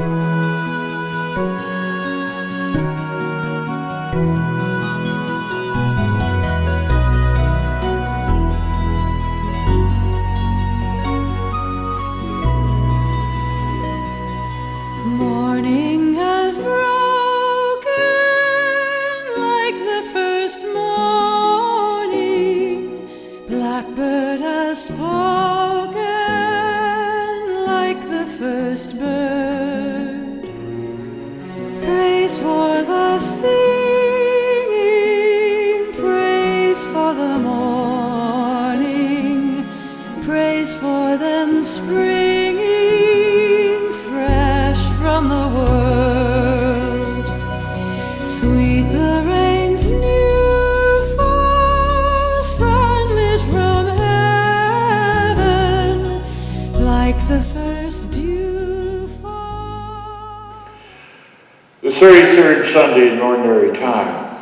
Morning has broken like the first morning. Blackbird has spoken like the first bird. Praise for the singing, praise for the morning, praise for them springing fresh from the world. Sweet the rain's new fall, sunlit from heaven, like the first dew fall. The 33rd Sunday in Ordinary Time.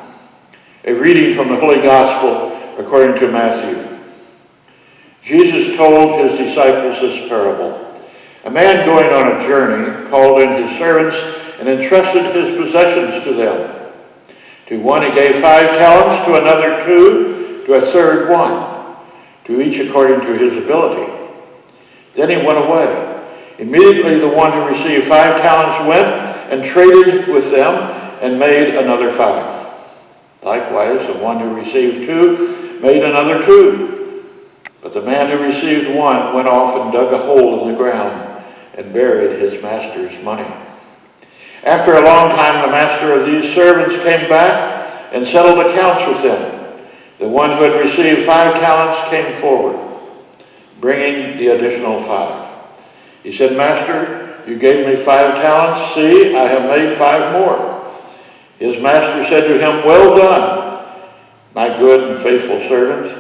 A reading from the Holy Gospel according to Matthew. Jesus told his disciples this parable. A man going on a journey called in his servants and entrusted his possessions to them. To one he gave 5 talents, to another 2, to a third 1, to each according to his ability. Then he went away. Immediately the one who received 5 talents went and traded with them and made another 5. Likewise, the one who received 2 made another 2. But the man who received 1 went off and dug a hole in the ground and buried his master's money. After a long time, the master of these servants came back and settled accounts with them. The one who had received 5 talents came forward, bringing the additional 5. He said, "Master, you gave me 5 talents. See, I have made 5 more." His master said to him, "Well done, my good and faithful servant.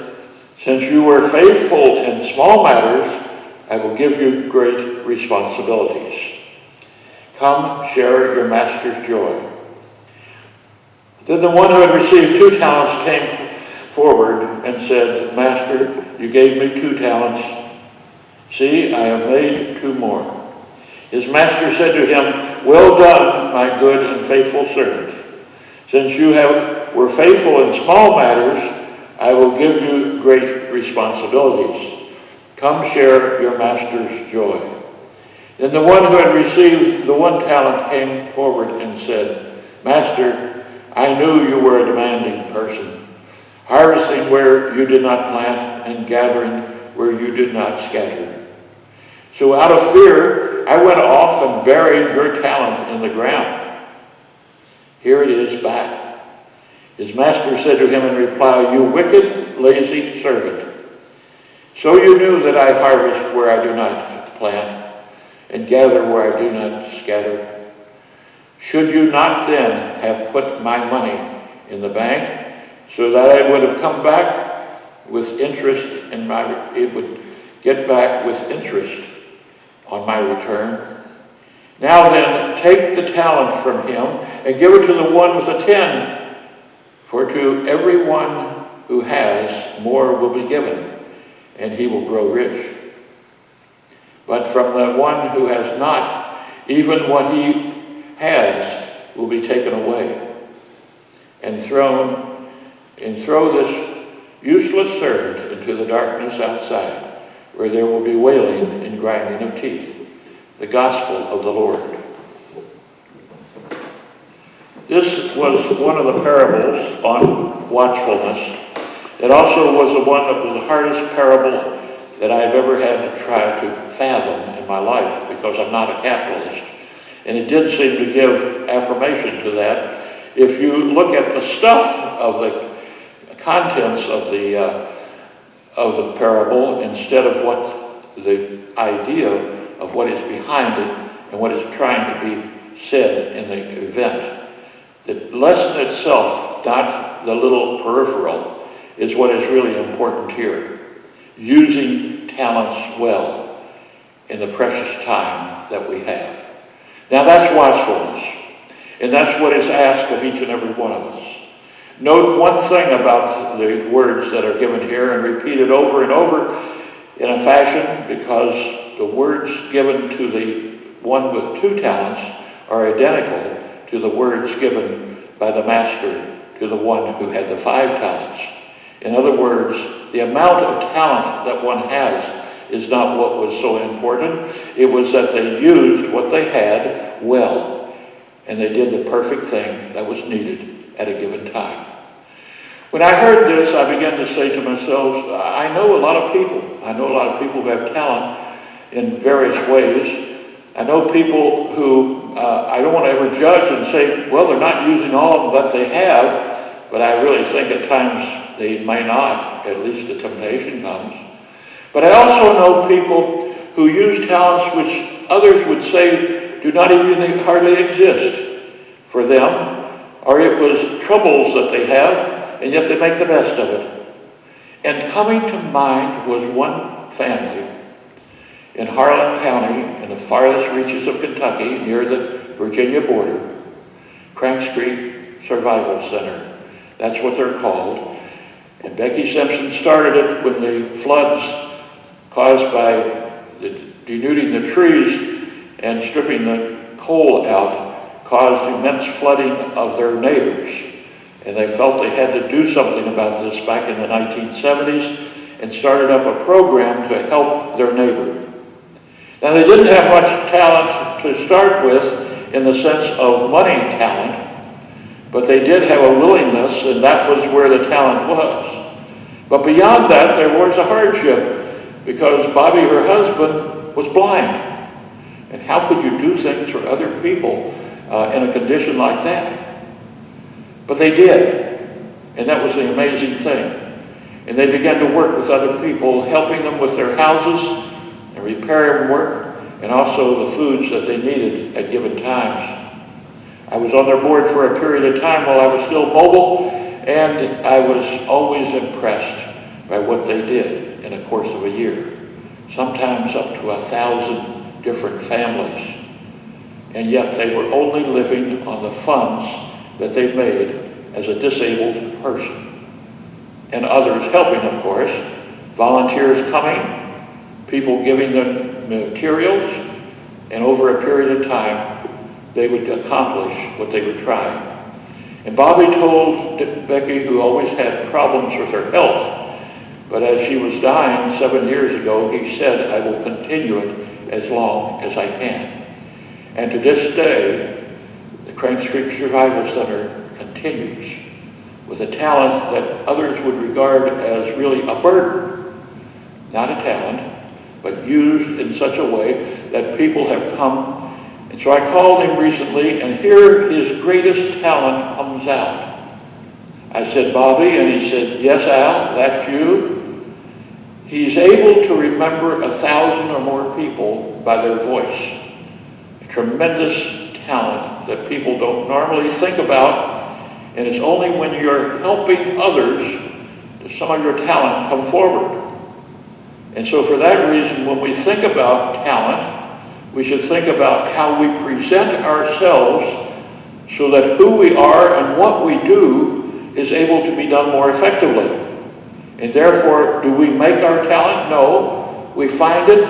Since you were faithful in small matters, I will give you great responsibilities. Come, share your master's joy." Then the one who had received 2 talents came forward and said, "Master, you gave me 2 talents. See, I have made 2 more." His master said to him, "Well done, my good and faithful servant. Since you were faithful in small matters, I will give you great responsibilities. Come share your master's joy." Then the one who had received the 1 talent came forward and said, "Master, I knew you were a demanding person, harvesting where you did not plant and gathering where you did not scatter. So out of fear, I went off and buried your talent in the ground. Here it is back." His master said to him in reply, "You wicked, lazy servant. So you knew that I harvest where I do not plant and gather where I do not scatter. Should you not then have put my money in the bank so that I would have come back with interest and it would get back with interest on my return? Now then, take the talent from him and give it to the one with the 10. For to everyone who has, more will be given, and he will grow rich. But from the one who has not, even what he has will be taken away. And throw this useless servant into the darkness outside, where there will be wailing and grinding of teeth." The Gospel of the Lord. This was one of the parables on watchfulness. It also was the one that was the hardest parable that I've ever had to try to fathom in my life, because I'm not a capitalist. And it did seem to give affirmation to that. If you look at the stuff of the contents of the parable, instead of what the idea of what is behind it and what is trying to be said in the event, the lesson itself, not the little peripheral, is what is really important here. Using talents well in the precious time that we have. Now that's watchfulness. And that's what is asked of each and every one of us. Note one thing about the words that are given here and repeated over and over in a fashion, because the words given to the one with 2 talents are identical to the words given by the master to the one who had the 5 talents. In other words, the amount of talent that one has is not what was so important. It was that they used what they had well, and they did the perfect thing that was needed at a given time. When I heard this, I began to say to myself, I know a lot of people. I know a lot of people who have talent in various ways. I know people who I don't want to ever judge and say, well, they're not using all that they have, but I really think at times they may not, at least the temptation comes. But I also know people who use talents which others would say do not even hardly exist for them, or it was troubles that they have, and yet they make the best of it. And coming to mind was one family in Harlan County, in the farthest reaches of Kentucky, near the Virginia border, Crank Street Survival Center. That's what they're called. And Becky Simpson started it when the floods caused by denuding the trees and stripping the coal out caused immense flooding of their neighbors. And they felt they had to do something about this back in the 1970s and started up a program to help their neighbor. Now, they didn't have much talent to start with in the sense of money talent, but they did have a willingness, and that was where the talent was. But beyond that, there was a hardship because Bobby, her husband, was blind. And how could you do things for other people in a condition like that? But they did, and that was the amazing thing. And they began to work with other people, helping them with their houses and repairing work, and also the foods that they needed at given times. I was on their board for a period of time while I was still mobile, and I was always impressed by what they did in the course of a year. Sometimes up to 1,000 different families. And yet they were only living on the funds that they made as a disabled person. And others helping, of course, volunteers coming, people giving them materials, and over a period of time, they would accomplish what they were trying. And Bobby told Becky, who always had problems with her health, but as she was dying 7 years ago, he said, I will continue it as long as I can. And to this day, the Crank Street Survival Center continues with a talent that others would regard as really a burden, not a talent, but used in such a way that people have come. And so I called him recently, and here his greatest talent comes out. I said, Bobby, and he said, yes, Al, that's you. He's able to remember 1,000 or more people by their voice. A tremendous talent that people don't normally think about, and it's only when you're helping others does some of your talent come forward. And so for that reason, when we think about talent, we should think about how we present ourselves so that who we are and what we do is able to be done more effectively. And therefore, do we make our talent? No. We find it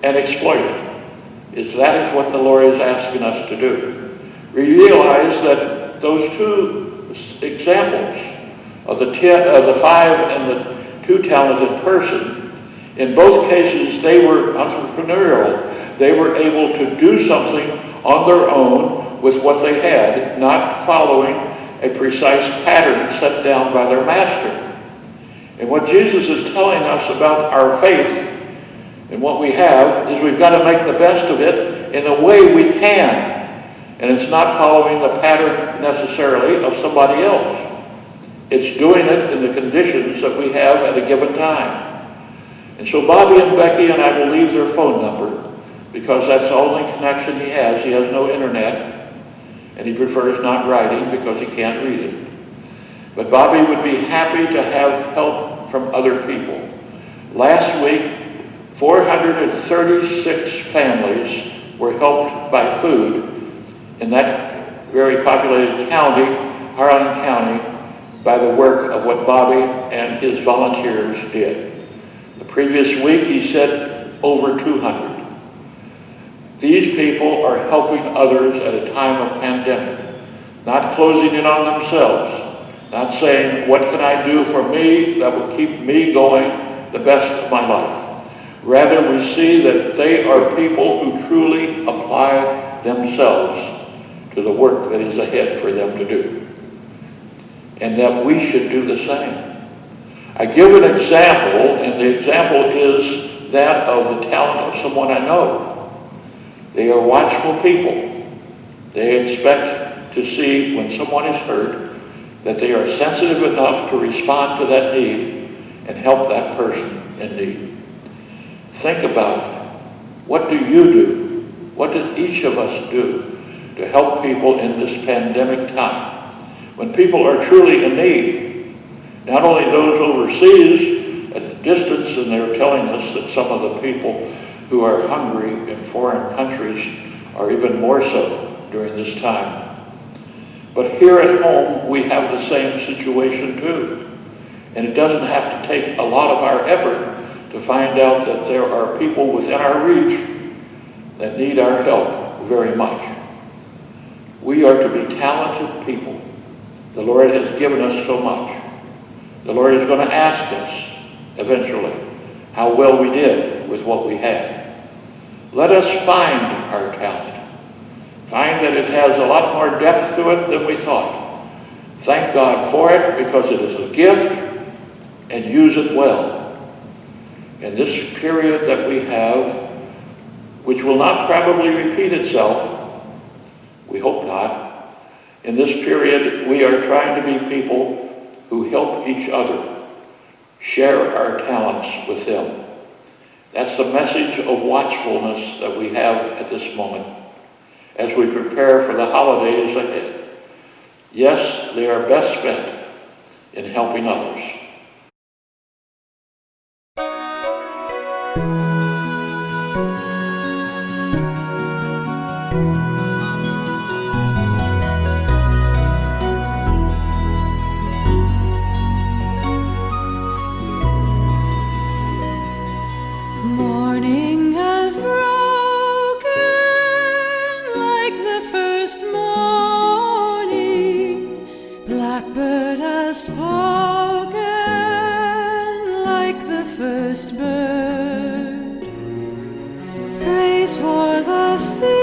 and exploit it. That is what the Lord is asking us to do. We realize that those 2 examples of the 5 and the 2 talented person, in both cases, they were entrepreneurial. They were able to do something on their own with what they had, not following a precise pattern set down by their master. And what Jesus is telling us about our faith and what we have is we've got to make the best of it in the way we can. And it's not following the pattern necessarily of somebody else. It's doing it in the conditions that we have at a given time. And so Bobby and Becky, and I will leave their phone number because that's the only connection he has. He has no internet, and he prefers not writing because he can't read it. But Bobby would be happy to have help from other people. Last week, 436 families were helped by food in that very populated county, Harlan County, by the work of what Bobby and his volunteers did. The previous week, he said over 200. These people are helping others at a time of pandemic, not closing in on themselves, not saying, what can I do for me that will keep me going the best of my life? Rather, we see that they are people who truly apply themselves to the work that is ahead for them to do, and that we should do the same. I give an example, and the example is that of the talent of someone I know. They are watchful people. They expect to see when someone is hurt that they are sensitive enough to respond to that need and help that person in need. Think about it. What do you do? What does each of us do to help people in this pandemic time? When people are truly in need, not only those overseas at a distance, and they're telling us that some of the people who are hungry in foreign countries are even more so during this time. But here at home, we have the same situation too. And it doesn't have to take a lot of our effort to find out that there are people within our reach that need our help very much. We are to be talented people. The Lord has given us so much. The Lord is going to ask us eventually how well we did with what we had. Let us find our talent. Find that it has a lot more depth to it than we thought. Thank God for it because it is a gift, and use it well. In this period that we have, which will not probably repeat itself, we hope not, in this period we are trying to be people who help each other, share our talents with them. That's the message of watchfulness that we have at this moment as we prepare for the holidays ahead. Yes, they are best spent in helping others. Morning has broken like the first morning. Blackbird has spoken like the first bird. Praise for the sea.